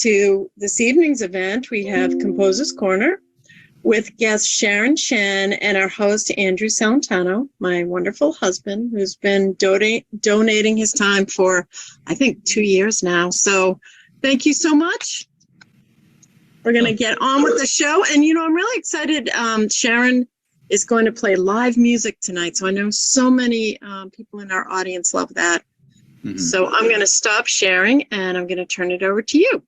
to this evening's event. We have Composer's Corner with guest Sharon Chen and our host Andrew Salentano, my wonderful husband, who's been donating his time for, I think, 2 years now. So thank you so much. We're going to get on with the show. And, you know, I'm really excited. Sharon is going to play live music tonight. So I know so many people in our audience love that. Mm-hmm. So I'm going to stop sharing and I'm going to turn it over to you.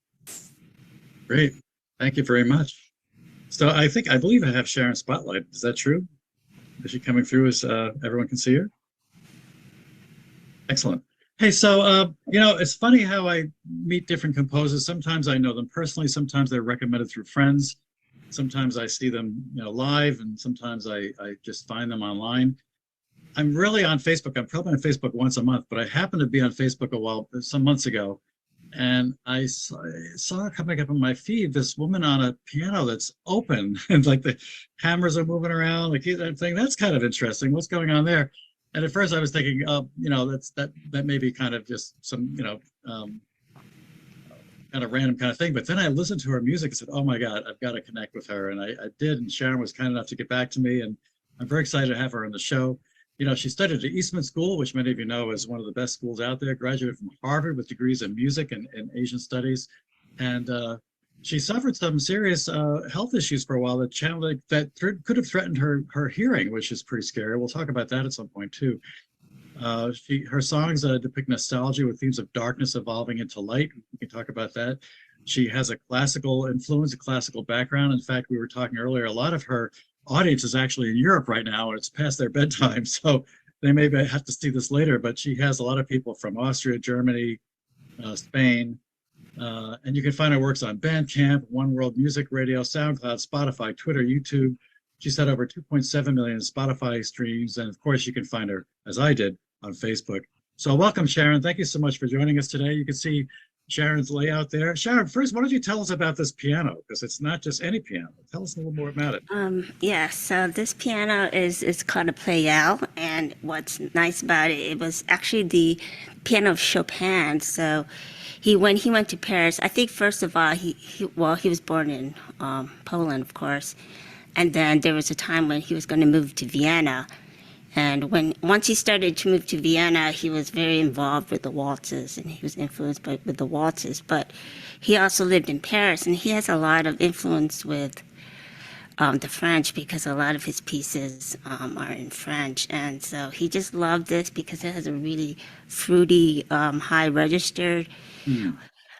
Great. Thank you very much. So I believe I have Sharon's spotlight. Is that true? Is she coming through as everyone can see her? Excellent. Hey, so, you know, it's funny how I meet different composers. Sometimes I know them personally. Sometimes they're recommended through friends. Sometimes I see them, you know, live, and sometimes I just find them online. I'm really on Facebook. I'm probably on Facebook once a month, but I happened to be on Facebook some months ago, and I saw coming up on my feed this woman on a piano that's open, and like the hammers are moving around. Like I'm thinking, that's kind of interesting. What's going on there? And at first I was thinking, you know, that may be kind of just some, you know, kind of random kind of thing. But then I listened to her music and said, oh my God, I've got to connect with her. And I did. And Sharon was kind enough to get back to me. And I'm very excited to have her on the show. You know, she studied at Eastman School, which many of you know is one of the best schools out there, graduated from Harvard with degrees in music and Asian studies. And she suffered some serious health issues for a while that could have threatened her hearing, which is pretty scary. We'll talk about that at some point too. Her songs depict nostalgia with themes of darkness evolving into light. We can talk about that. She has a classical influence, a classical background. In fact, we were talking earlier, a lot of her audience is actually in Europe right now, and it's past their bedtime, so they may have to see this later, but she has a lot of people from Austria, Germany, Spain, and you can find her works on Bandcamp, One World Music Radio, SoundCloud, Spotify, Twitter, YouTube. She's had over 2.7 million Spotify streams, and of course you can find her, as I did, on Facebook. So welcome, Sharon. Thank you so much for joining us today. You can see Sharon's layout there. Sharon, first, why don't you tell us about this piano? Because it's not just any piano. Tell us a little more about it. Yeah, so this piano is called a Pleyel, and what's nice about it, it was actually the piano of Chopin. So when he went to Paris, I think first of all, he was born in Poland, of course, and then there was a time when he was going to move to Vienna. And once he started to move to Vienna, he was very involved with the waltzes, and he was influenced with the waltzes. But he also lived in Paris, and he has a lot of influence with the French, because a lot of his pieces are in French. And so he just loved this because it has a really fruity, high register. Mm.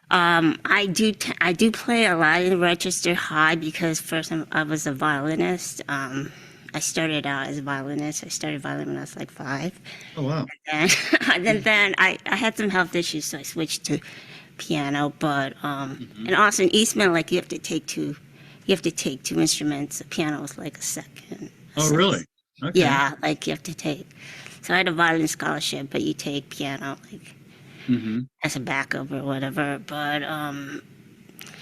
I do play a lot in register high because first I was a violinist. I started out as a violinist. I started violin when I was like 5. Oh, wow. And then I had some health issues, so I switched to piano. But and also in Eastman, like you have to take two instruments. The piano is like a second. Oh, really? Okay. Yeah, like you have to take. So I had a violin scholarship, but you take piano like as a backup or whatever. But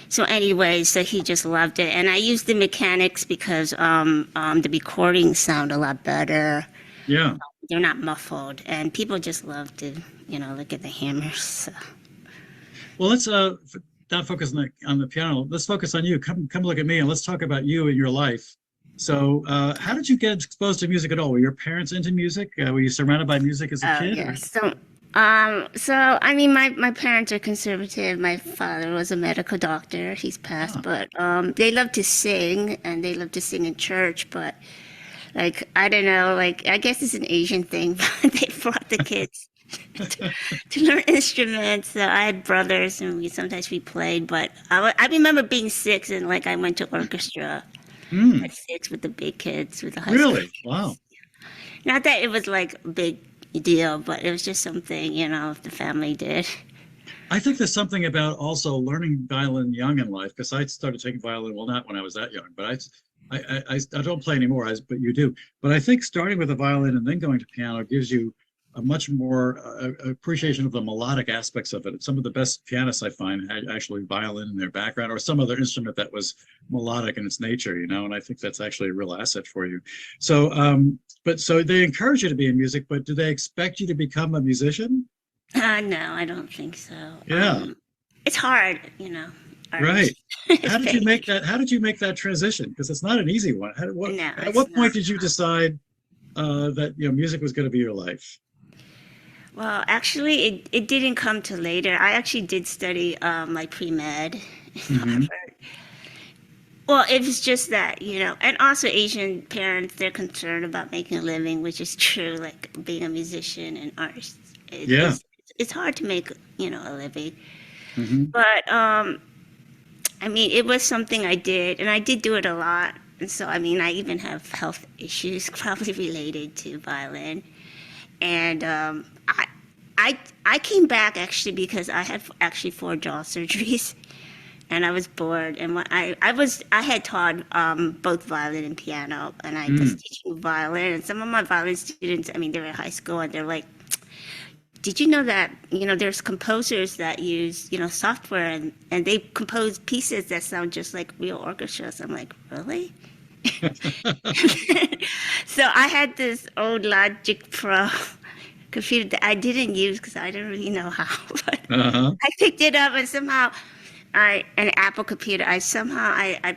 so anyway, so he just loved it. And I used the mechanics because the recordings sound a lot better. Yeah. They're not muffled. And people just love to, you know, look at the hammers. So. Well, let's not focus on the piano. Let's focus on you. Come look at me, and let's talk about you and your life. So how did you get exposed to music at all? Were your parents into music? Were you surrounded by music as a kid? Yeah. So I mean, my parents are conservative. My father was a medical doctor. He's passed, but they love to sing, and they love to sing in church. But like, I don't know, like I guess it's an Asian thing. But they brought the kids to learn instruments. So I had brothers, and sometimes we played. But I remember being 6, and like I went to orchestra at 6 with the big kids, with the high school. Really? Wow. Not that it was like a big deal, but it was just something, you know, the family did. I think there's something about also learning violin young in life, because I started taking violin, well, not when I was that young, but I don't play anymore, but you do. But I think starting with a violin and then going to piano gives you a much more appreciation of the melodic aspects of it. Some of the best pianists I find had actually violin in their background, or some other instrument that was melodic in its nature, you know, and I think that's actually a real asset for you. So, so they encourage you to be in music, but do they expect you to become a musician? No, I don't think so. Yeah. It's hard, you know. Right. artist. How did you make that? How did you make that transition? Because it's not an easy one. No, At it's what point not. did you decide that music was going to be your life? Well, actually, it didn't come till later. I actually did study like pre-med in Hmm. Harvard. Well, it was just that, and also Asian parents, they're concerned about making a living, which is true, like being a musician and artist. Yeah. It's hard to make, a living. Hmm. But I mean, it was something I did, and I did do it a lot. And so, I mean, I even have health issues probably related to violin. And I came back actually because I had actually 4 jaw surgeries, and I was bored. And when I had taught both violin and piano, and I was Mm. teaching violin. And some of my violin students, I mean, they were in high school, and they're like, "Did you know that there's composers that use software, and they compose pieces that sound just like real orchestras?" I'm like, "Really?" So I had this old Logic Pro computer that I didn't use because I didn't really know how. But Uh-huh. I picked it up, and somehow an Apple computer. I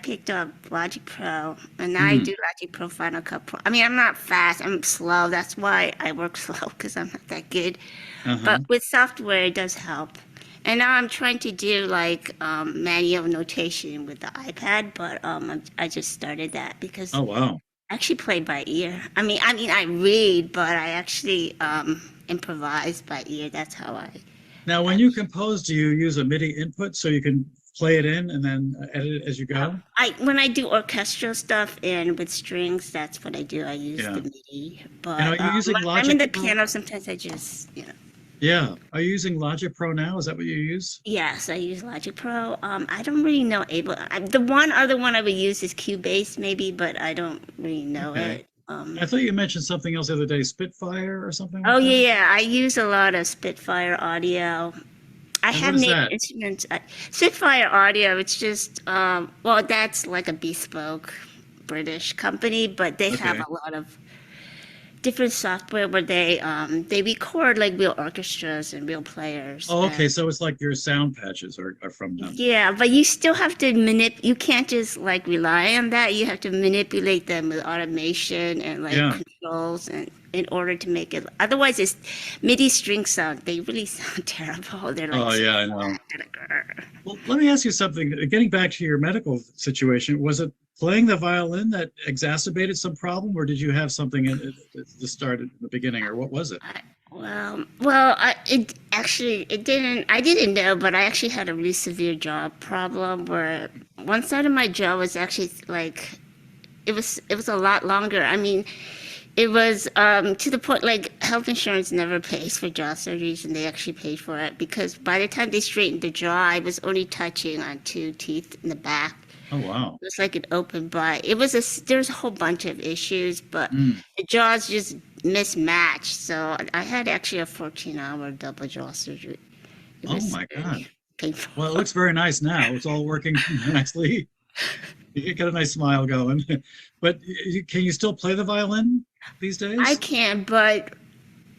picked up Logic Pro, and now I Mm. do Logic Pro Final Cut Pro. I mean, I'm not fast. I'm slow. That's why I work slow because I'm not that good. Uh-huh. But with software, it does help. And now I'm trying to do like manual notation with the iPad, but I just started that because Oh, wow. I actually play by ear. I mean, I read, but I actually improvise by ear. That's how I. Now, when you compose, do you use a MIDI input so you can play it in and then edit it as you go? When I do orchestral stuff and with strings, that's what I do. I use Yeah. the MIDI. And are But you using when I'm in Logic the Pro? piano, sometimes I just. Yeah. Are you using Logic Pro now? Is that what you use? Yes, I use Logic Pro. I don't really know the one other one I would use is Cubase maybe, but I don't really know Okay. it. I thought you mentioned something else the other day, Spitfire or something Oh like yeah, that. yeah. I use a lot of Spitfire audio. I And what have is made that? instruments. Spitfire Audio. It's just well, that's like a bespoke British company, but they have Okay. a lot of different software where they record like real orchestras and real players. Oh, And okay. So it's like your sound patches are from them. yeah, but you still have to you can't just like rely on that. You have to manipulate them with automation and like Yeah. controls and in order to make it. Otherwise, it's MIDI string sound. They really sound terrible. They're like Oh, so yeah, I know. flat. They're like, "Grr." Well, let me ask you something. Getting back to your medical situation, was it playing the violin that exacerbated some problem, or did you have something in it to start at the beginning, or what was it? It actually it didn't. I didn't know, but I actually had a really severe jaw problem where one side of my jaw was actually like it was a lot longer. I mean, it was to the point like health insurance never pays for jaw surgeries, and they actually paid for it because by the time they straightened the jaw, I was only touching on 2 teeth in the back. Oh, wow. It was like an open bite. There's a whole bunch of issues, but Mm. the jaws just mismatched. So I had actually a 14-hour double jaw surgery. It Oh, was my God. very painful. Well, it looks very nice now. It's all working nicely. You got a nice smile going. But can you still play the violin these I days? can, but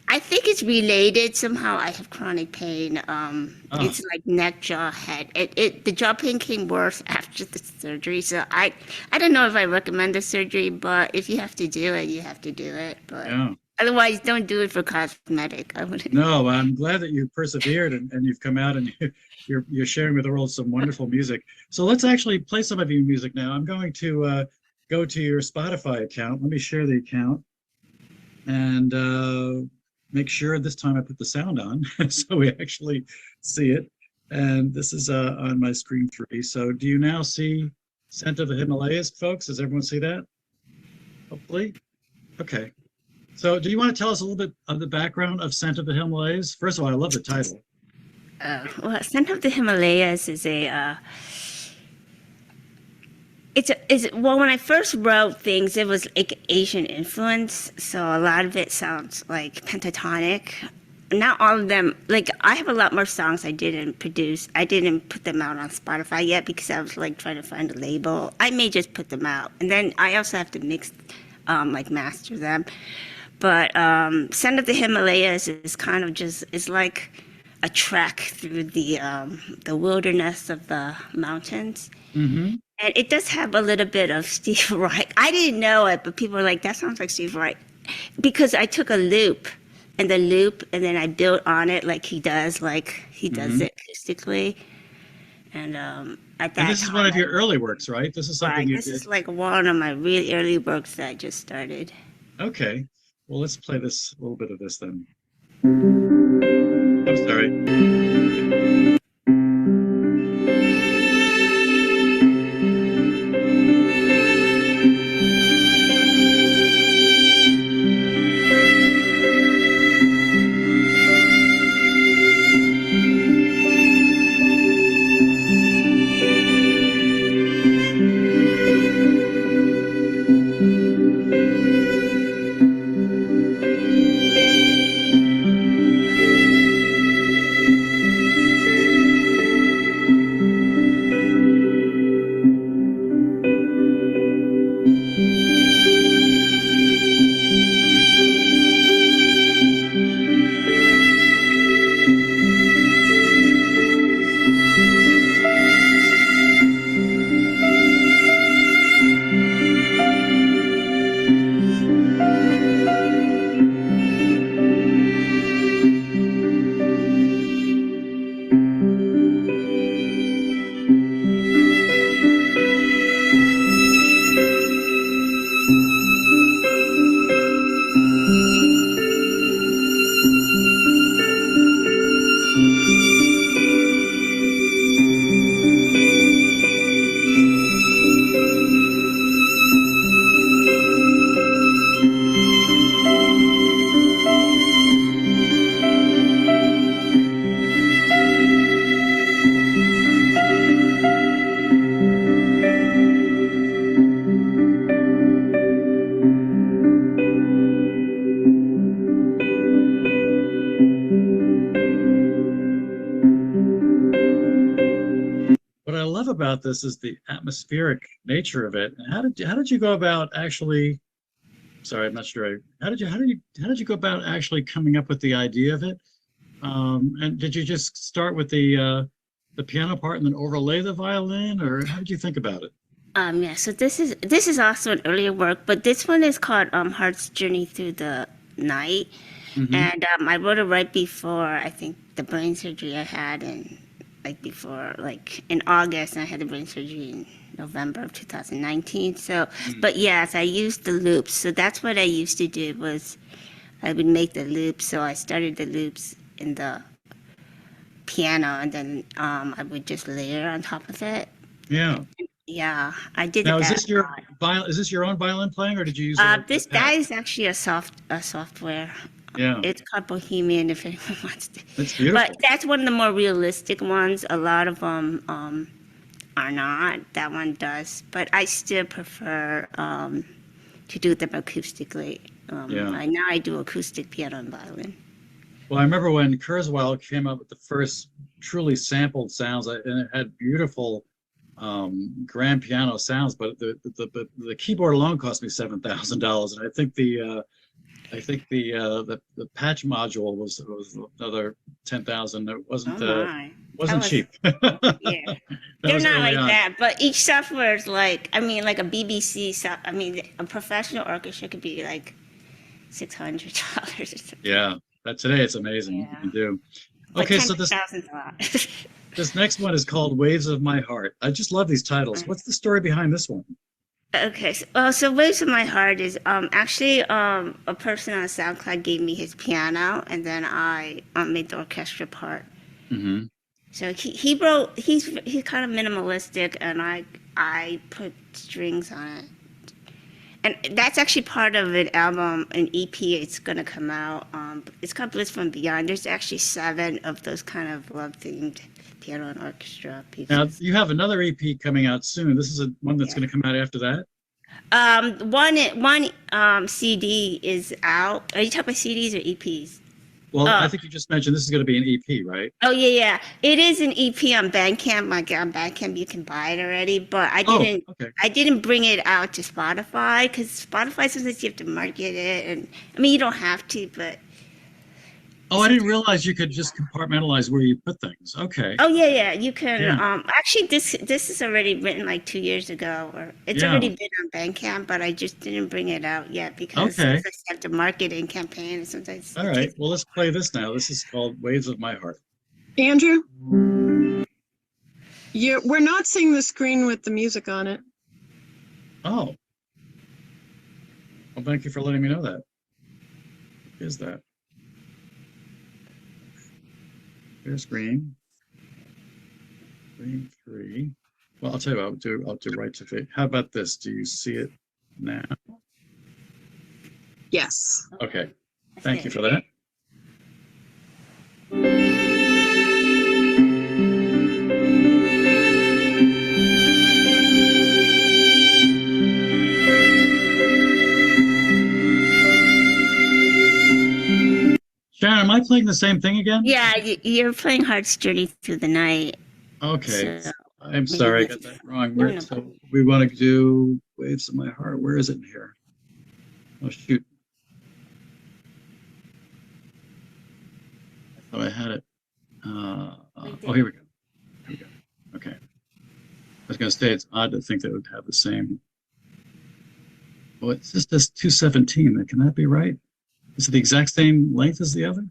I think it's related. Somehow I have chronic pain. Oh, It's like neck, jaw, head. The jaw pain came worse after the surgery. So I don't know if I recommend the surgery, but if you have to do it, you have to do it. But yeah. otherwise, don't do it for cosmetic. I wouldn't. No, I'm glad that you persevered and you've come out and you're sharing with the world some wonderful music. So let's actually play some of your music now. I'm going to go to your Spotify account. Let me share the account and make sure this time I put the sound on so we actually see it. And this is on my screen 3. So do you now see Scent of the Himalayas, folks? Does everyone see that? Hopefully. Okay. So do you want to tell us a little bit of the background of Scent of the Himalayas? First of all, I love the title. Well, Scent of the Himalayas is a. Well, when I first wrote things, it was like Asian influence, so a lot of it sounds like pentatonic. Not all of them. Like I have a lot more songs I didn't produce. I didn't put them out on Spotify yet because I was like trying to find a label. I may just put them out, and then I also have to mix, like master them. But Scent of the Himalayas is kind of just it's like a trek through the wilderness of the mountains. Mm-hmm. And it does have a little bit of Steve Reich. I didn't know it, but people were like, that sounds like Steve Reich. Because I took a loop, and then I built on it like he does Mm-hmm. it acoustically. And at And that this is one time, of your early works, right? This is something right, you this did. is like one of my really early works that I just started. Okay. Well, let's play this a little bit of this then. I'm sorry. What I love about this is the atmospheric nature of it. And how did you go about actually? Sorry, I'm not sure. How did you go about actually coming up with the idea of it? And did you just start with the piano part and then overlay the violin, or how did you think about it? Yeah, so this is also an earlier work, but this one is called Heart's Journey Through the Night. Hmm. And I wrote it right before I think the brain surgery I had in like in August, and I had the brain surgery in November of 2019. So, but yes, I used the loops. So that's what I used to do was I would make the loops. So I started the loops in the piano, and then I would just layer on top of it. Yeah. Yeah, I did Now, is that this a your lot. violin? Is this your own violin playing, or did you use a That pad? is actually a software. Yeah, It's called Bohemian if anyone wants to. that's But beautiful. that's one of the more realistic ones. A lot of them are not. That one does, but I still prefer to do them acoustically. Yeah. Now I do acoustic piano and violin. Well, I remember when Kurzweil came up with the first truly sampled sounds, and it had beautiful grand piano sounds, but the keyboard alone cost me $7,000, and I think the patch module was another 10,000. It Oh wasn't my, that wasn't was cheap. yeah. That They're was not early like on. that, but each software is like I mean like a BBC. I mean a professional orchestra could be like $600 or something. Yeah, that today it's amazing what you Yeah, can do. but Okay, ten so this thousand a lot. this next one is called Waves of My Heart. I just love these titles. What's the story behind this one? Okay, so Waves of My Heart is actually a person on SoundCloud gave me his piano, and then I made the orchestra part. Hmm. So he wrote he's kind of minimalistic, and I put strings on it, and that's actually part of an album, an EP. It's gonna come out. It's called Bliss from Beyond. There's actually 7 of those kind of love themed piano and orchestra Now pieces. you have another EP coming out soon. This is one that's Yeah. going to come out after that. One CD is out. Are you talking about CDs or EPs? Well, I Oh, think you just mentioned this is going to be an EP, right? oh yeah, yeah. It is an EP on Bandcamp. Like on Bandcamp, you can buy it already. But Oh, okay. I didn't bring it out to Spotify because Spotify sometimes you have to market it, and I mean you don't have to, but Oh, I didn't realize you could just compartmentalize where you put things. Okay. Oh yeah, yeah. You can Yeah. actually this is already written like 2 years ago, or it's Yeah. already been on Bandcamp, but I just didn't bring it out yet because Okay. as I said, the marketing campaign sometimes All it right. takes. Well, let's play this now. This is called Waves of My Heart. Andrew, we're not seeing the screen with the music on it. Oh, well, thank you for letting me know that. What is that? There's green. Green 3. Well, I'll tell you what, I'll do right to fit. How about this? Do you see it now? Yes. Okay. Thank you for that. Sharon, am I playing the same thing again? Yeah, you're playing Heart's Journey Through the Night. Okay. So I'm sorry, I got that wrong. No, no. So we want to do Waves of My Heart. Where is it in here? Oh, shoot. I thought I had it. Oh, here we go. Here we go. Okay. I was going to say it's odd to think that it would have the same. Oh, it's just this 217. Can that be right? Is it the exact same length as the other?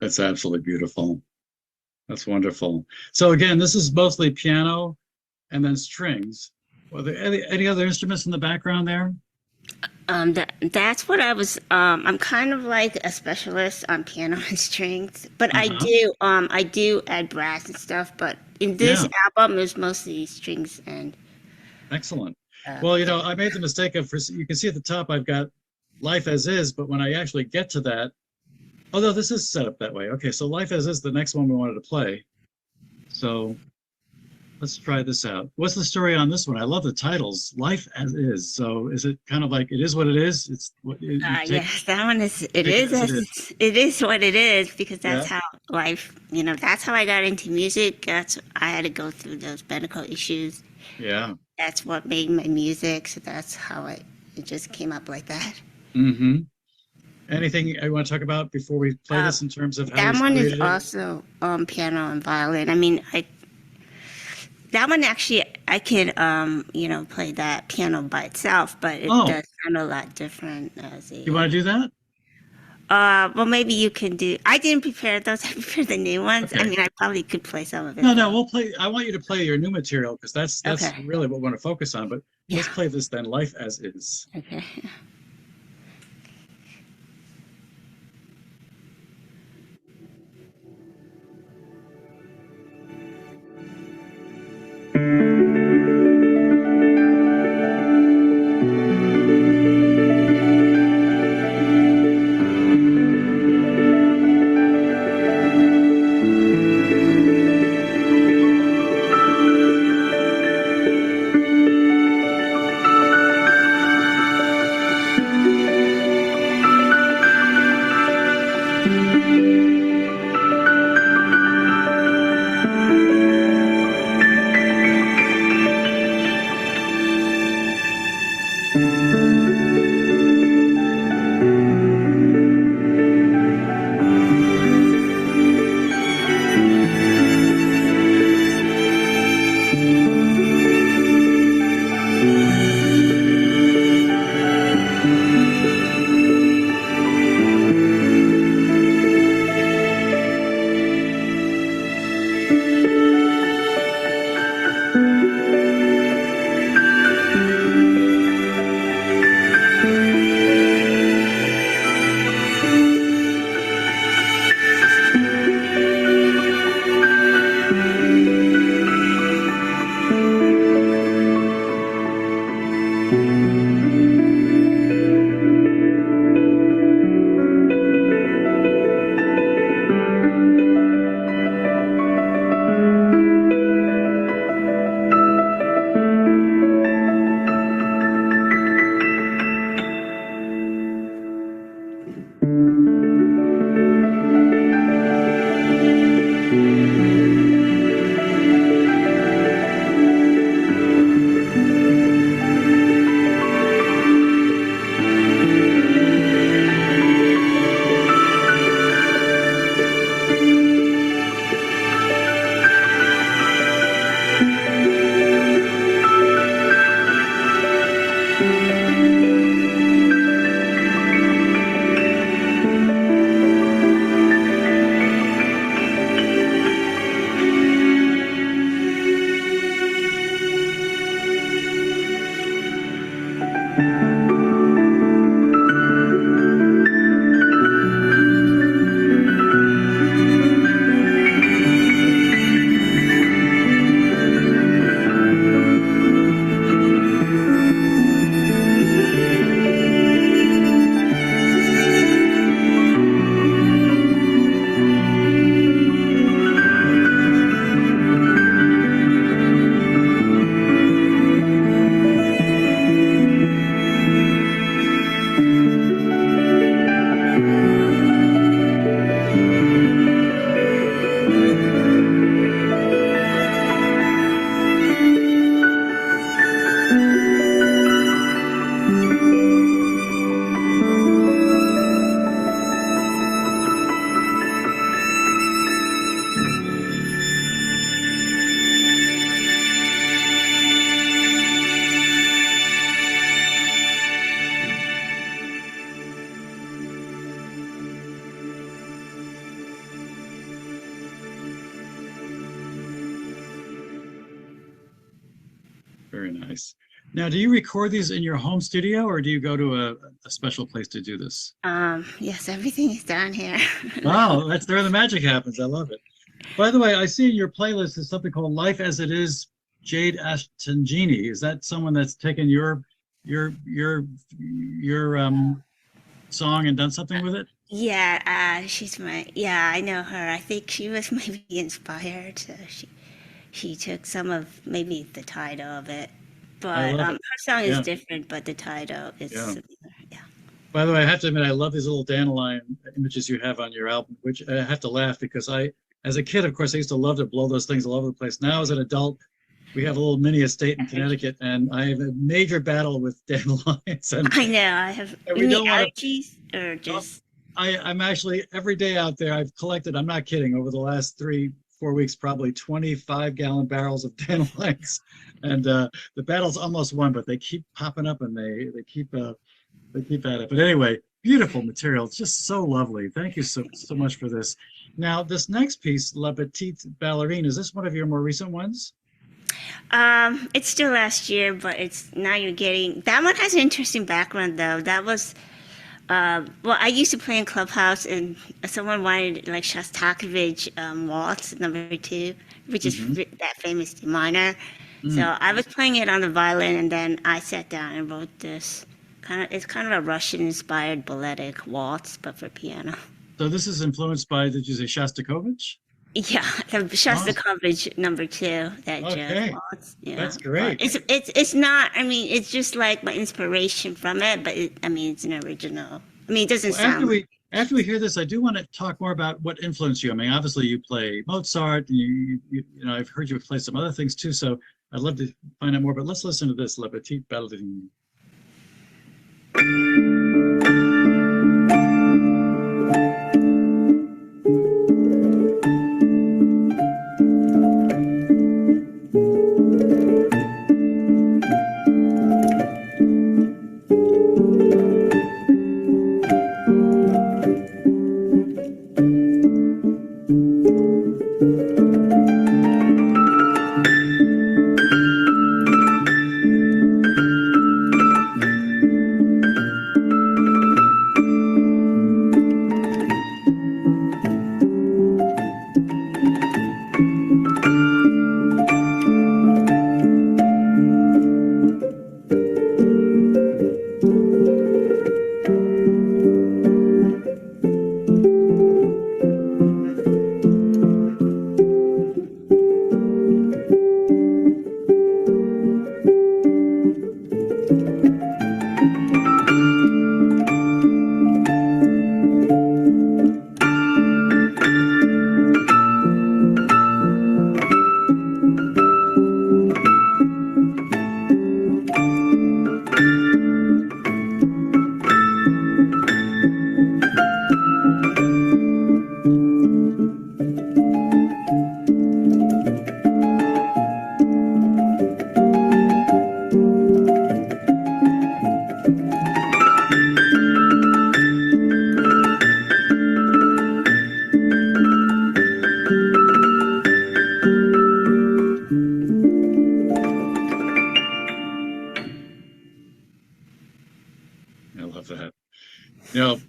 That's absolutely beautiful. That's wonderful. So again, this is mostly piano and then strings. Were there any other instruments in the background there? That's what I was. I'm kind of like a specialist on piano and strings, but Uh-huh. I do add brass and stuff. But in this Yeah, album, it's mostly strings and excellent. Well, piano. I made the mistake of, you can see at the top, I've got Life as Is, but when I actually get to that, oh no, this is set up that way. Okay, so Life as Is, the next one we wanted to play. So let's try this out. What's the story on this one? I love the titles, Life as Is. So is it kind of like it is what it is? It's what you Yes, that one is. It take it is. as it is. It is what it is because that's Yeah, how life. That's how I got into music. That's I had to go through those medical issues. yeah. That's what made my music. So that's how it just came up like that. Mm-hmm. Anything I want to talk about before we play Uh, this in terms of how that he's one is created it? also piano and violin. I mean, I that one actually I can play that piano by itself, but it Oh, does sound a lot different as you want to do that? well, maybe you can do. I didn't prepare those. I prepared the new ones. I Okay. mean, I probably could play some of it No, no, though. we'll play. I want you to play your new material because that's Okay. really what we want to focus on. But Yeah. let's play this then, Life as Is. Okay. Very nice. Now, do you record these in your home studio or do you go to a special place to do this? Yes, everything is down here. Wow, that's where the magic happens. I love it. By the way, I see in your playlist is something called Life as It Is, Jade Ashtangini. Is that someone that's taken your your song and done something with it? Yeah, yeah, I know her. I think she was maybe inspired. So she took some of maybe the title of it. I But love it. her song is Yeah, different, but the title is yeah. similar. Yeah. By the way, I have to admit, I love these little dandelion images you have on your album, which I have to laugh because as a kid, of course, I used to love to blow those things all over the place. Now, as an adult, we have a little mini estate in Connecticut, and I have a major battle with dandelions, I know. I have and we any don't want to. allergies or just I'm actually every day out there. I've collected. I'm not kidding. Over the last 4 weeks, probably 25-gallon barrels of dandelions, and the battle's almost won. But they keep popping up, and they keep at it. But anyway, beautiful material. It's just so lovely. Thank you so much for this. Now, this next piece, La Petite Ballerine, is this one of your more recent ones? it's still last year, but it's now you're getting that one has an interesting background though. That was well, I used to play in Clubhouse, and someone wanted like Shostakovich Waltz #2, which is Hmm. that famous D minor. So Mm. I was playing it on the violin, and then I sat down and wrote this. It's kind of a Russian-inspired balletic waltz, but for piano. So this is influenced by, did you say Shostakovich? Yeah, the Awesome. Shostakovich #2, that jazz Okay, waltz. Yeah, that's but great. it's not. I mean, it's just like my inspiration from it, but I mean, it's an original. I mean, it doesn't Well, after sound. we hear this, I do want to talk more about what influenced you. I mean, obviously you play Mozart, and you know, I've heard you play some other things too. So I'd love to find out more. But let's listen to this, La Petite Ballerine. I love that. You know,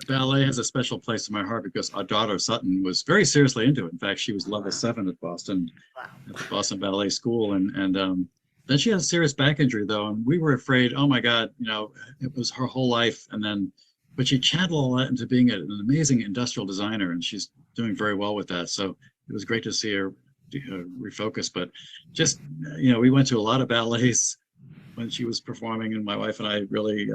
ballet has a special place in my heart because our daughter Sutton was very seriously into it. In fact, she was level 7 at Boston, Wow. at the Boston Ballet School, and then she had a serious back injury though, and we were afraid. Oh my God, you know, it was her whole life, and then, but she channeled all that into being an amazing industrial designer, and she's doing very well with that. So it was great to see her refocus. But just you know, we went to a lot of ballets when she was performing, and my wife and I really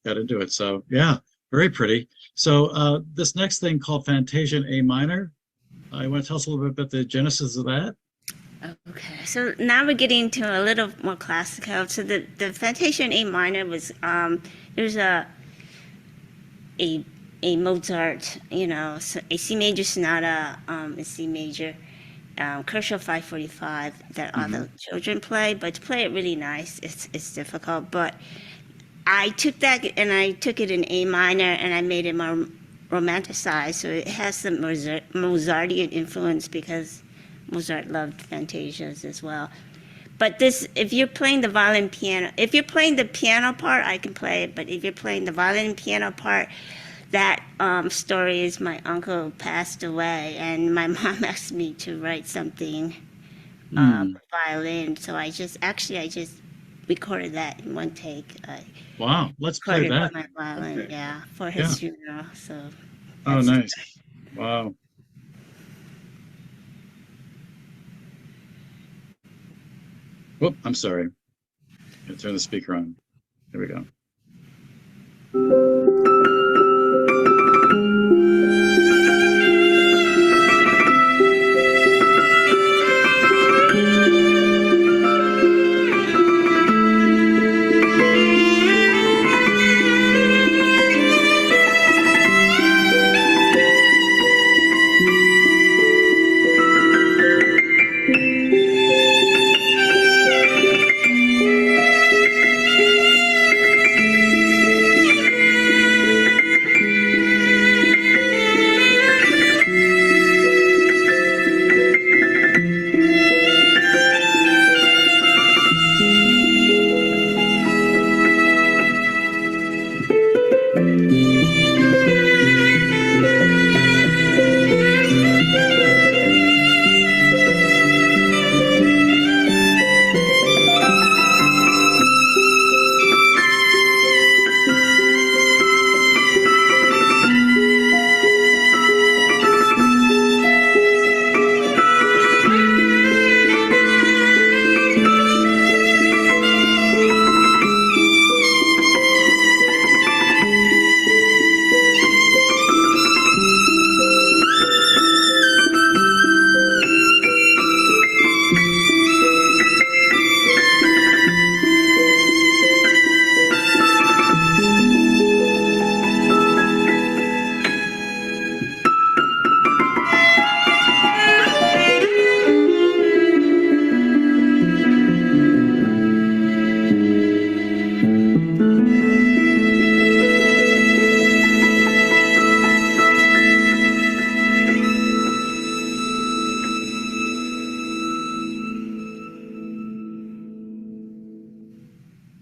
got into it. So yeah, very pretty. So this next thing called Fantasia in A minor, I want to tell us a little bit about the genesis of that. Okay, so now we're getting to a little more classical. So the Fantasia in A minor was there's a a Mozart, a C major sonata in C major, Kershaw 545 that all Hmm. the children play, but to play it really nice, it's difficult. But I took that and I took it in A minor and I made it more romanticized, so it has some Mozartian influence because Mozart loved fantasias as well. But this, if you're playing the violin piano, if you're playing the piano part, I can play it. But if you're playing the violin and piano part, that story is my uncle passed away, and my mom asked me to write something for violin. So I just recorded that in one take. I Wow, let's play recorded that. my violin, Okay. yeah, for Yeah. his funeral. So Oh, that's nice. Wow. Whoop, I'm sorry. Gotta turn the speaker on. There we go.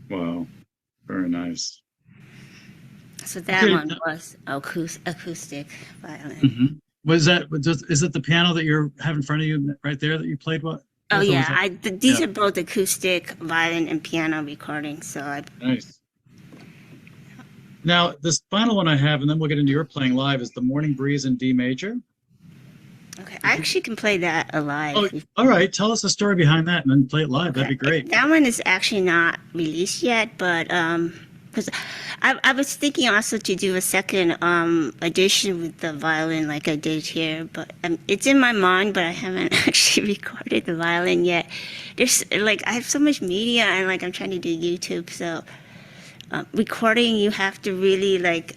Wow, very nice. So that Okay. one was acoustic violin. Was is it the piano that you have in front of you right there that you played with? Oh Or was yeah, these Yeah. are both acoustic violin and piano recordings. So Nice. Now, this final one I have, and then we'll get into your playing live, is the Morning Breeze in D major. okay, I actually can play that alive. Oh, all right. Tell us the story behind that and then play it live. That'd be Okay. great. That one is actually not released yet, but because I was thinking also to do a second edition with the violin like I did here, but it's in my mind, but I haven't actually recorded the violin yet. There's like I have so much media and like I'm trying to do YouTube, so recording you have to really like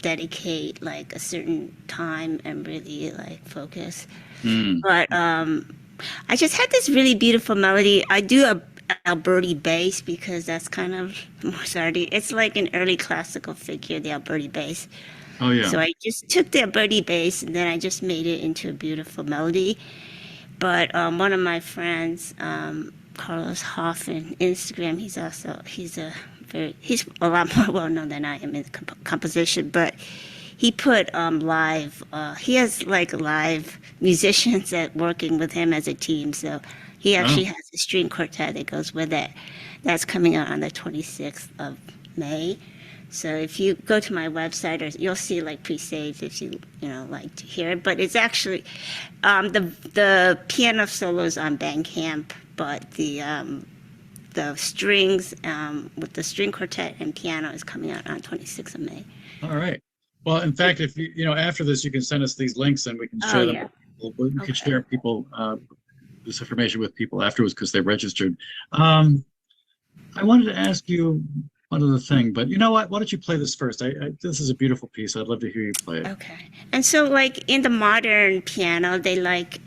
dedicate like a certain time and really like focus. But I just had this really beautiful melody. I do a Alberti bass because that's kind of Mozarty. It's like an early classical figure, the Alberti bass. Oh, yeah. So I just took the Alberti bass and then I just made it into a beautiful melody. But one of my friends, Carlos Hoff on Instagram, he's a lot more well known than I am in composition, but he put live. He has like live musicians that working with him as a team. So he actually has a string quartet that goes with it. That's coming out on the 26th of May. So if you go to my website, or you'll see like pre-saves if you like to hear it. But it's actually the piano solos on Bandcamp, but the strings with the string quartet and piano is coming out on 26th of May. All right. Well, in fact, if after this, you can send us these links and we can share them. Yeah. We can share this information with people afterwards because they registered. I wanted to ask you one other thing, but you know what? Why don't you play this first? This is a beautiful piece. I'd love to hear you play it. Okay. And so, like in the modern piano, they like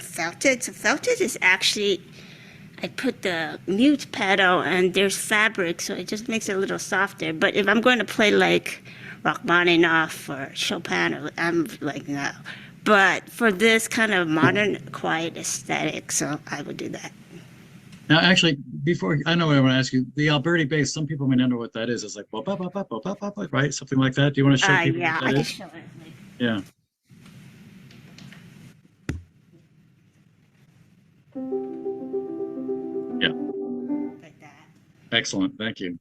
felted. So felted is actually, I put the mute pedal and there's fabric, so it just makes it a little softer. But if I'm going to play like Rachmaninoff or Chopin, I'm like, no. But for this kind of modern, quiet aesthetic, so I would do that. Now, actually, before I know what I want to ask you, the Alberti bass, some people may not know what that is. It's like, well, right? Something like that. Do you want to show people Yeah, what I that can is? show it. Yeah, yeah. Like that. Excellent. Thank you.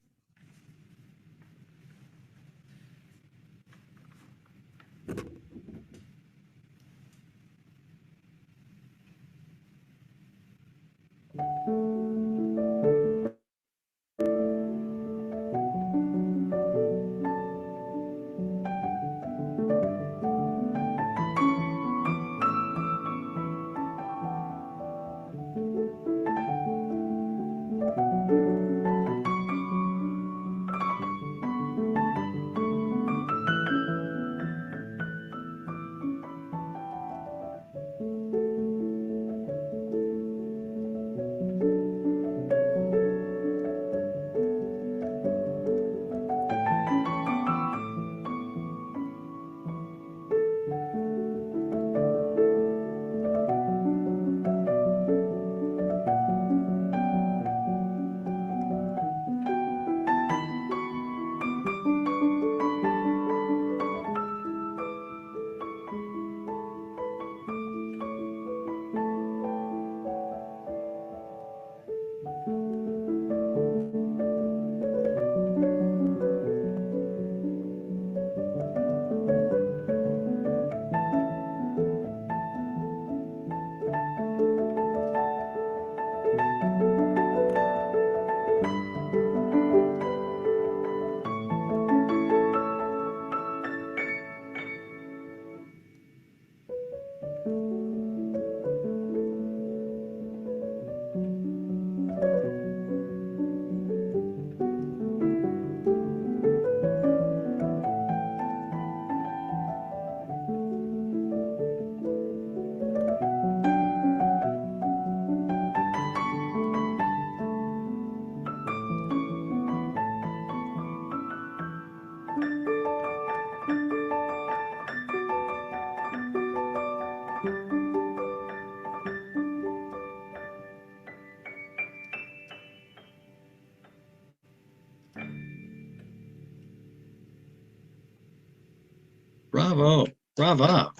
Bravo. Bravo.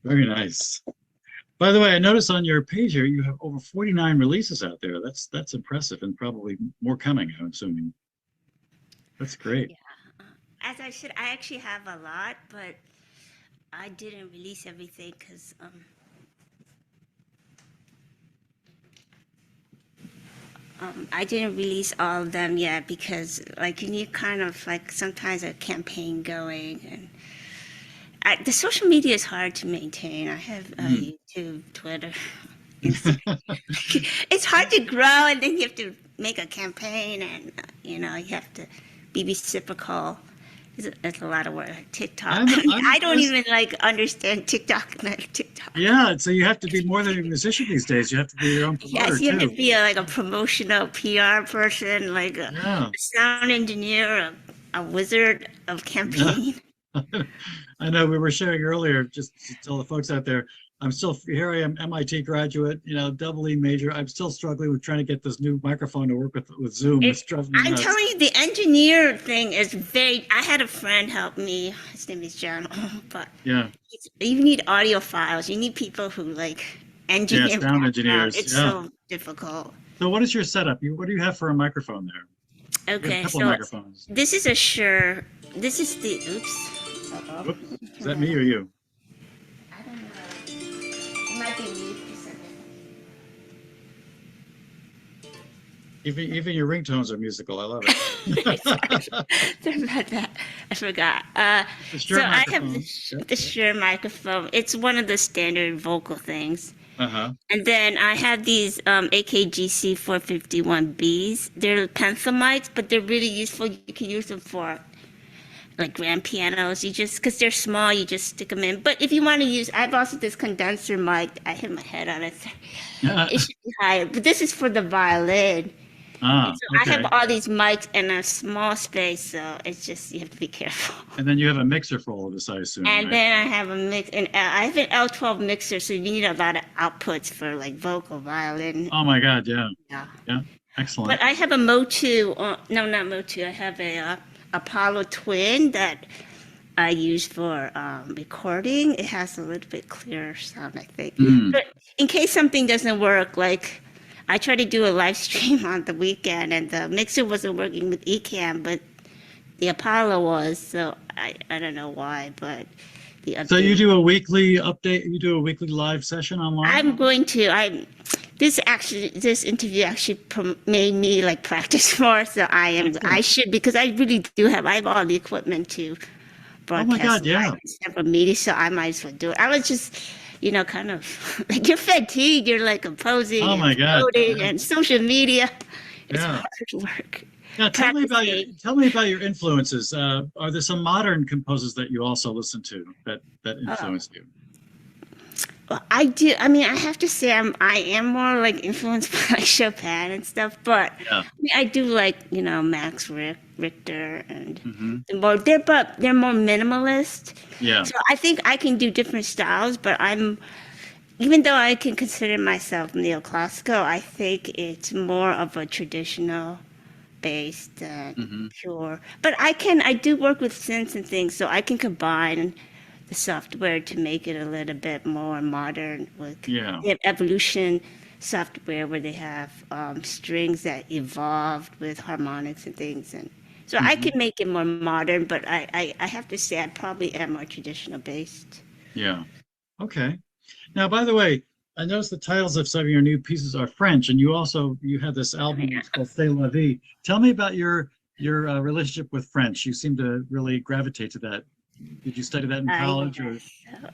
Very nice. By the way, I noticed on your page here you have over 49 releases out there. That's impressive, and probably more coming, I'm assuming. That's great. As I should, I actually have a lot, but I didn't release everything because I didn't release all of them yet because like you need kind of like sometimes a campaign going and the social media is hard to maintain. I have YouTube, Twitter, Instagram. It's hard to grow and then you have to make a campaign and you know you have to be reciprocal. It's a lot of work. TikTok. I don't even like understand TikTok. Yeah, so you have to be more than a musician these days. You have to be your own promoter Yes, you have too. to be like a promotional PR person, like a sound engineer, a wizard of campaign. I know we were sharing earlier, just to tell the folks out there, I'm still here. I am MIT graduate, double E major. I'm still struggling with trying to get this new microphone to work with Zoom. It's driving me I'm nuts. telling you, the engineer thing is very. I had a friend help me. His name is Chen, but Yeah, you need audio files. You need people who like engineer. yeah, sound engineers. It's Yeah. so difficult. So what is your setup? What do you have for a microphone there? You have Okay, a couple of so microphones. this is a Shure. This is the. Oops. Uh-oh. Whoops. Is that me or you? I don't know. It might be me for some reason. Even your ringtones are musical. I love it. Sorry about that. I forgot. The So Shure I have microphone. the Shure microphone. It's one of the standard vocal things. Uh-huh. And then I have these AKGC 451Bs. They're pencil mics, but they're really useful. You can use them for like grand pianos. You just, because they're small, you just stick them in. But if you want to use, I've also this condenser mic. I hit my head on it. It should be higher. But this is for the violin. Ah, So okay. I have all these mics in a small space, so it's just you have to be careful. And then you have a mixer for all of this, I assume. And right? then I have a mix, and I have an L12 mixer, so you need a lot of outputs for like vocal, violin. Oh my God, yeah. Yeah. Yeah. Excellent. But I have a Motu, no, not Motu. I have a Apollo Twin that I use for recording. It has a little bit clearer sound, I think. But in case something doesn't work, like I tried to do a live stream on the weekend and the mixer wasn't working with Ecamm, but the Apollo was, so I don't know why, but the update. So you do a weekly update, you do a weekly live session online? I'm going to, this interview actually made me like practice more, so I should, because I really do I have all the equipment to broadcast. Oh my God, yeah. Several meetings, so I might as well do it. I was just, kind of like you're fatigued, you're like composing and coding and social media. It's hard work. Yeah, tell me about your influences. Are there some modern composers that you also listen to that influenced you? Well, I do. I mean, I have to say I am more like influenced by like Chopin and stuff, but I do like Max Richter and they're more minimalist. Yeah. So I think I can do different styles, but even though I can consider myself neoclassical, I think it's more of a traditional based pure. But I do work with synths and things, so I can combine the software to make it a little bit more modern with they have evolution software where they have strings that evolved with harmonics and things, and so I can make it more modern, but I have to say I probably am more traditional based. Yeah. Okay. Now, by the way, I noticed the titles of some of your new pieces are French, and you have this album it's called C'est la vie. Tell me about your relationship with French. You seem to really gravitate to that. Did you study that in college? Or?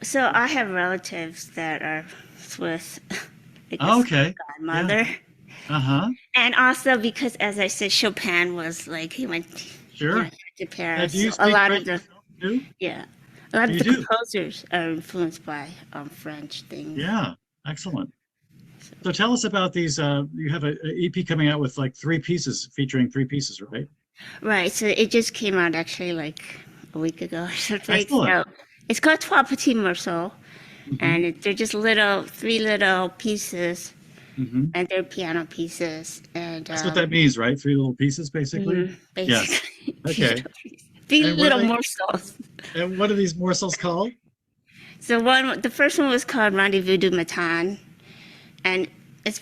So I have relatives that are Swiss. Okay. Godmother. Yeah. And also because, as I said, Chopin was like he went to Paris. Do you so a lot French of too? a lot of the composers are influenced by French things. Yeah, excellent. So tell us about these. You have an EP coming out with like featuring three pieces, right? Right. So it just came out actually like a week ago or something. Excellent. So it's called Trois Petits Morceaux, and they're just three little pieces, and they're piano pieces. And that's what that means, right? Three little pieces, basically. Basically. Yes. Okay. Three little morsels. And what are these morsels called? So the first one was called Rendezvous du Matin, and it's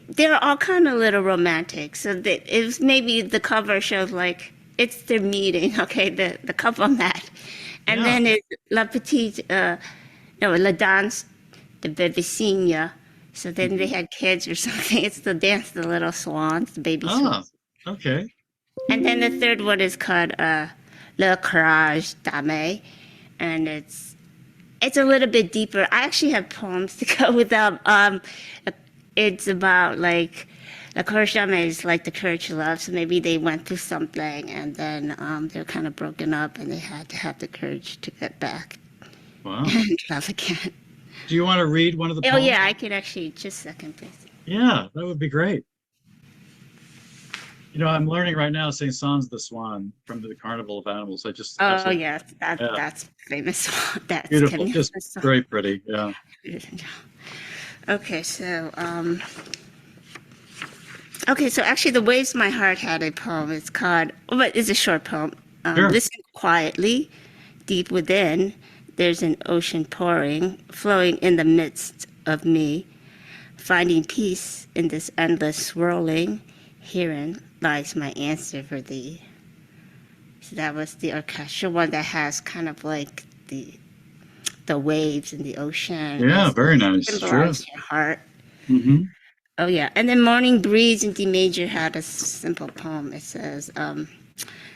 they're all kind of little romantic. So it was maybe the cover shows like it's their meeting, okay, the couple met. And then it's La Danse de Bébé. So then they had kids or something. It's the dance of the little swans, the baby swans. Okay. And then the third one is called Le Courage d'Aimer, and it's a little bit deeper. I actually have poems to go with them. It's about like the courage d'Aimer is like the courage to love. So maybe they went through something and then they're kind of broken up and they had to have the courage to get back and love again. Do you want to read one of the poems? Oh yeah, I can actually. Just a second, please. Yeah, that would be great. I'm learning right now St. Saëns the Swan from the Carnival of Animals. That's famous. That's beautiful, just very pretty. Yeah. Okay, so so actually, The Waves My Heart had a poem. It's called, but it's a short poem. Listen quietly, deep within. There's an ocean flowing in the midst of me, finding peace in this endless swirling. Herein lies my answer for thee. So that was the orchestral one that has kind of like the waves and the ocean. Yeah, very nice. Symbolize your heart. Oh yeah, and then Morning Breeze in D major had a simple poem. It says,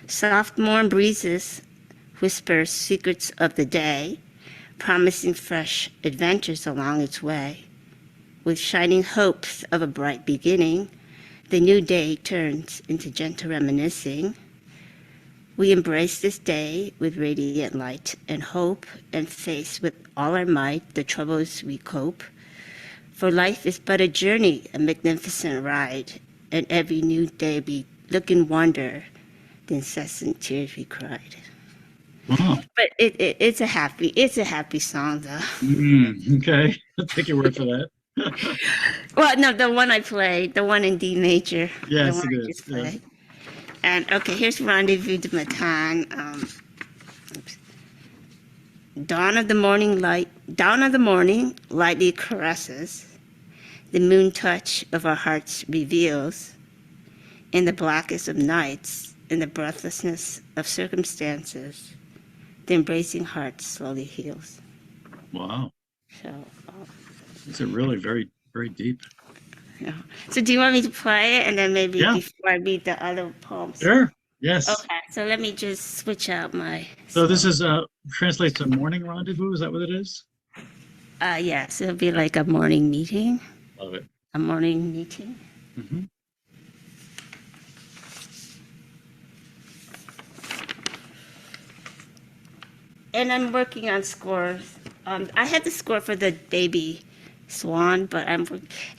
soft morn breezes whisper secrets of the day, promising fresh adventures along its way. With shining hopes of a bright beginning, the new day turns into gentle reminiscing. We embrace this day with radiant light and hope, and face with all our might the troubles we cope. For life is but a journey, a magnificent ride, and every new day we look in wonder, the incessant tears we cried. Wow. But it's a happy song though. Okay, I'll take your word for that. Well, no, the one I played, the one in D major, the Yes, one it I is. just Yeah. played. And okay, here's Rendezvous de Matin. Oops. Dawn of the morning lightly caresses. The moon touch of our hearts reveals. In the blackest of nights, in the breathlessness of circumstances, the embracing heart slowly heals. Wow. So, These are really very, very deep. yeah. So do you want me to play it, and then maybe Yeah, before I read the other poems? sure. Yes. Okay, so let me just switch out my So this song. is translates to morning rendezvous. Is that what it is? Yes, it'll be like a morning meeting. Love it. A morning meeting. Hmm. And I'm working on scores. I had the score for the baby swan, but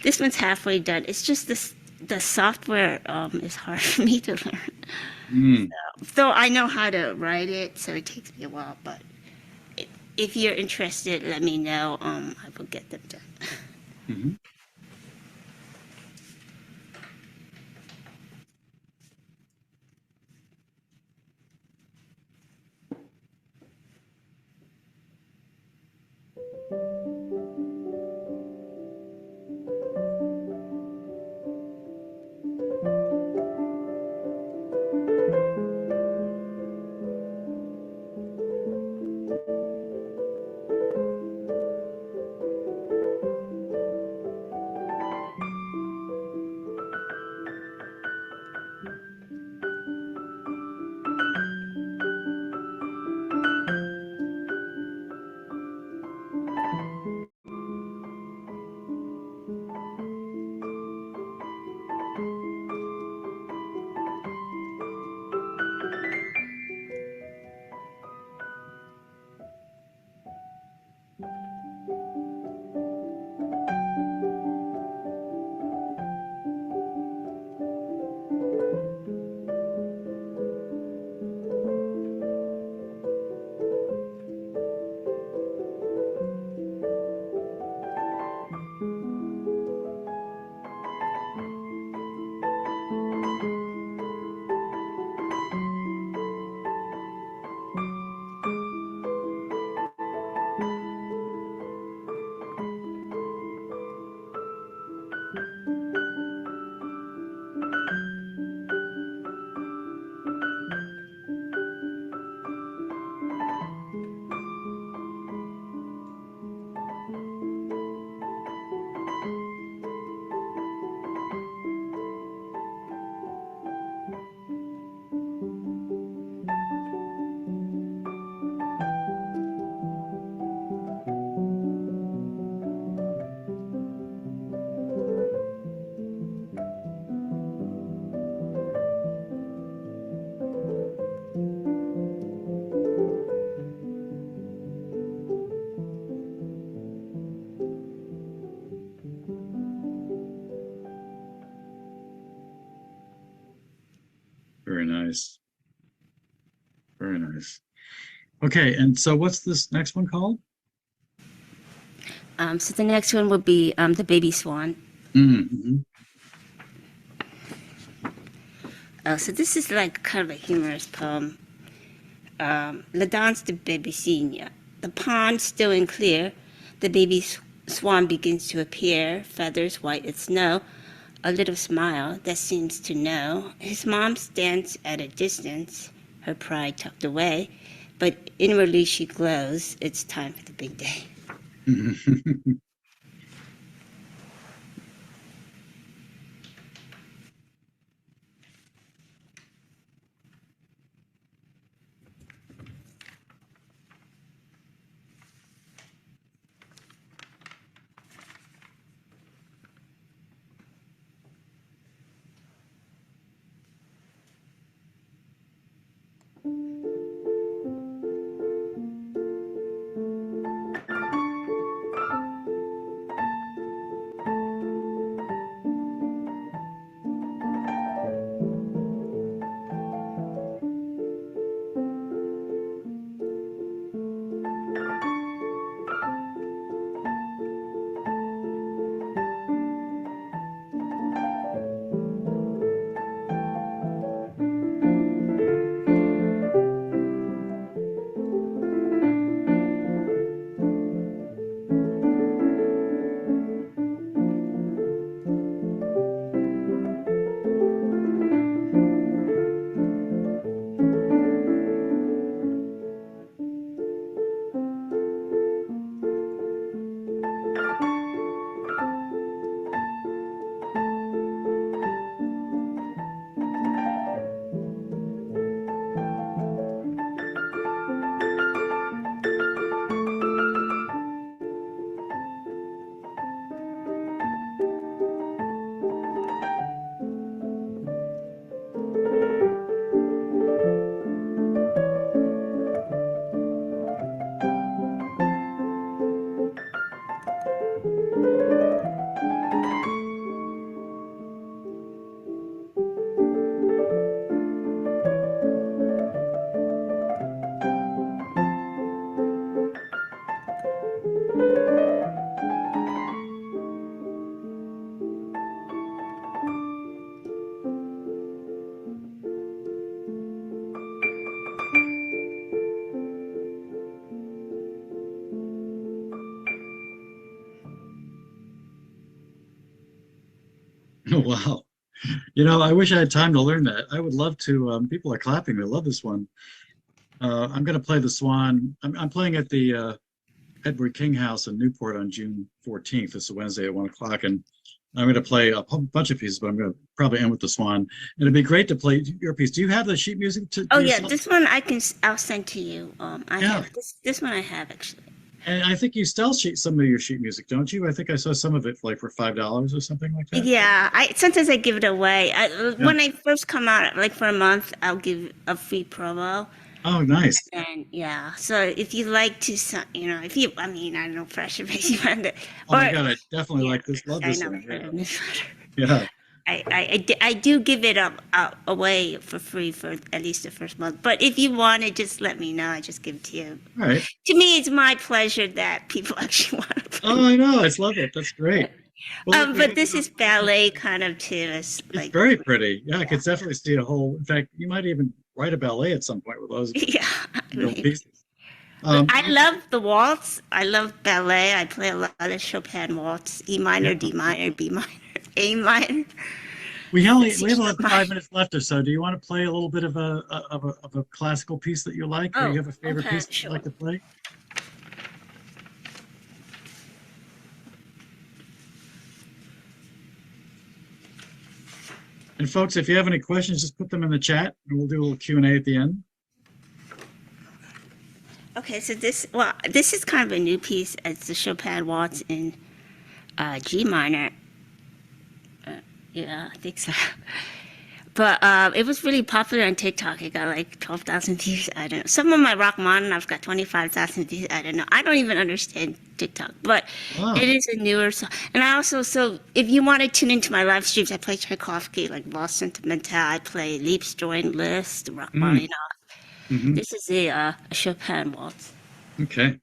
this one's halfway done. It's just the software is hard for me to learn. Mm. Though I know how to write it, so it takes me a while. But if you're interested, let me know. I will get them done. Hmm. Very nice. Very nice. Okay, and so what's this next one called? So the next one will be the baby swan. Mm-hmm. So this is like kind of a humorous poem. La danse de baby cygne. The pond still and clear, the baby swan begins to appear, feathers white as snow, a little smile that seems to know. His mom stands at a distance, her pride tucked away, but inwardly she glows. It's time for the big day. Wow. You know, I wish I had time to learn that. I would love to. People are clapping. They love this one. I'm going to play the Swan. I'm playing at the Edward King House in Newport on June 14th. It's a Wednesday at 1 o'clock. And I'm going to play a bunch of pieces, but I'm going to probably end with the Swan. And it'd be great to play your piece. Do you have the sheet music to Oh do yeah, yourself? this one I'll send to you. I Yeah. have this one I have actually. And I think you sell some of your sheet music, don't you? I think I saw some of it like for $5 or something like that. Yeah, I sometimes I give it away. Yeah. When I first come out, like for a month, I'll give a free promo. Oh, nice. And yeah, so if you like to, if you, I mean, I know pressure makes you want to, Oh my or God, I definitely yeah, like this. Love I this know. one. Yeah. Newsletter. Yeah. I do give it away for free for at least the first month. But if you want it, just let me know. I just give it to you. All right. To me, it's my pleasure that people actually want to play. Oh, I know. I love it. That's great. Well, look, But this is ballet kind of too. It's it's like, very pretty. Yeah, I could definitely see a whole. In fact, you might even write a ballet at some point with those yeah. pieces. I love the waltz. I love ballet. I play a lot of Chopin waltz, E minor, Yeah. D minor, B minor, A minor. We have like 5 minutes left or so. Do you want to play a little bit of a classical piece that you like? Or Oh, you have a favorite okay, piece that sure. you like to play? And folks, if you have any questions, just put them in the chat and we'll do a little Q&A at the end. Okay, so this is kind of a new piece. It's the Chopin waltz in G minor. Yeah, I think so. But it was really popular on TikTok. It got like 12,000 views. I don't know. Some of my Rachmaninoffs I've got 25,000 views. I don't know. I don't even understand TikTok, but Wow. it is a newer song. And I also, so if you want to tune into my live streams, I play Tchaikovsky, like Lost Sentimental. I play Liebesjoin, Liszt, Rachmaninoff. Mm-hmm. This is a Chopin waltz. Okay.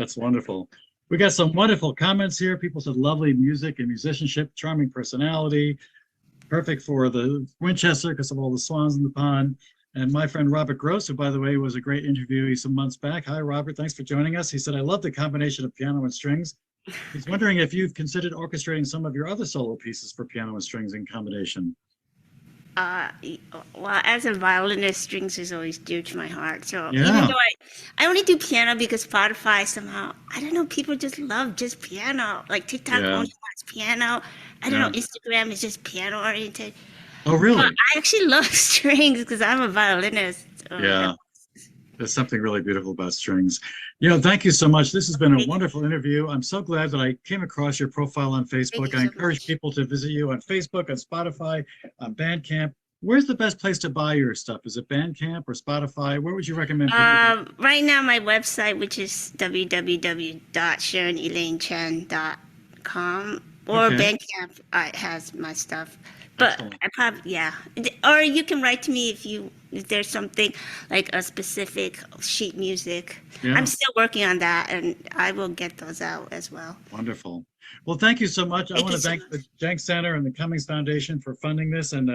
That's wonderful. We got some wonderful comments here. People said lovely music and musicianship, charming personality, perfect for the Winchester because of all the swans in the pond. And my friend Robert Gross, who, by the way, was a great interviewee some months back. Hi, Robert. Thanks for joining us. He said, I love the combination of piano and strings. He's wondering if you've considered orchestrating some of your other solo pieces for piano and strings in combination. Well, as a violinist, strings is always dear to my heart. So Yeah. even though I only do piano because Spotify somehow, I don't know, people just love just piano. Like TikTok Yeah. only wants piano. I don't Yeah. know, Instagram is just piano oriented. Oh, really? But I actually love strings because I'm a violinist. Yeah. There's something really beautiful about strings. Thank you so much. This has been a wonderful interview. I'm so glad that I came across your profile on Facebook. I encourage people to visit you on Facebook, on Spotify, on Bandcamp. Where's the best place to buy your stuff? Is it Bandcamp or Spotify? Where would you recommend people? Right now, my website, which is www.sharonelanechen.com, or Okay. Bandcamp, has my stuff. But Excellent. I probably, yeah. Or you can write to me if there's something like a specific sheet music. Yeah. I'm still working on that, and I will get those out as well. Wonderful. Well, thank you so much. I want to thank the Jenks Center and the Cummings Foundation for funding this. And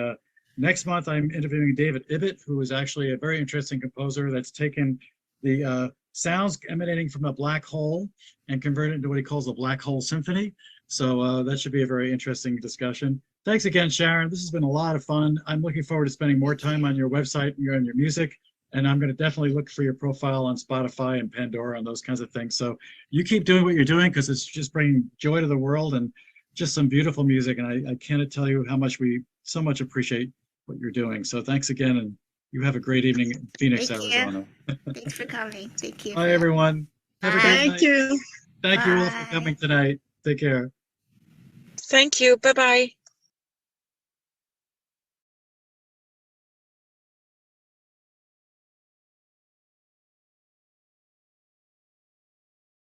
next month, I'm interviewing David Ibbett, who is actually a very interesting composer that's taken the sounds emanating from a black hole and converted it into what he calls a black hole symphony. So that should be a very interesting discussion. Thanks again, Sharon. This has been a lot of fun. I'm looking forward to spending more time on your website and your music. And I'm going to definitely look for your profile on Spotify and Pandora and those kinds of things. So you keep doing what you're doing because it's just bringing joy to the world and just some beautiful music. And I can't tell you how much we so much appreciate what you're doing. So thanks again. And you have a great evening in Phoenix, Arizona. Thanks for coming. Thank you. Bye, everyone. Have a great night. Thank you. Thank you all for coming tonight. Take care. Thank you. Bye-bye.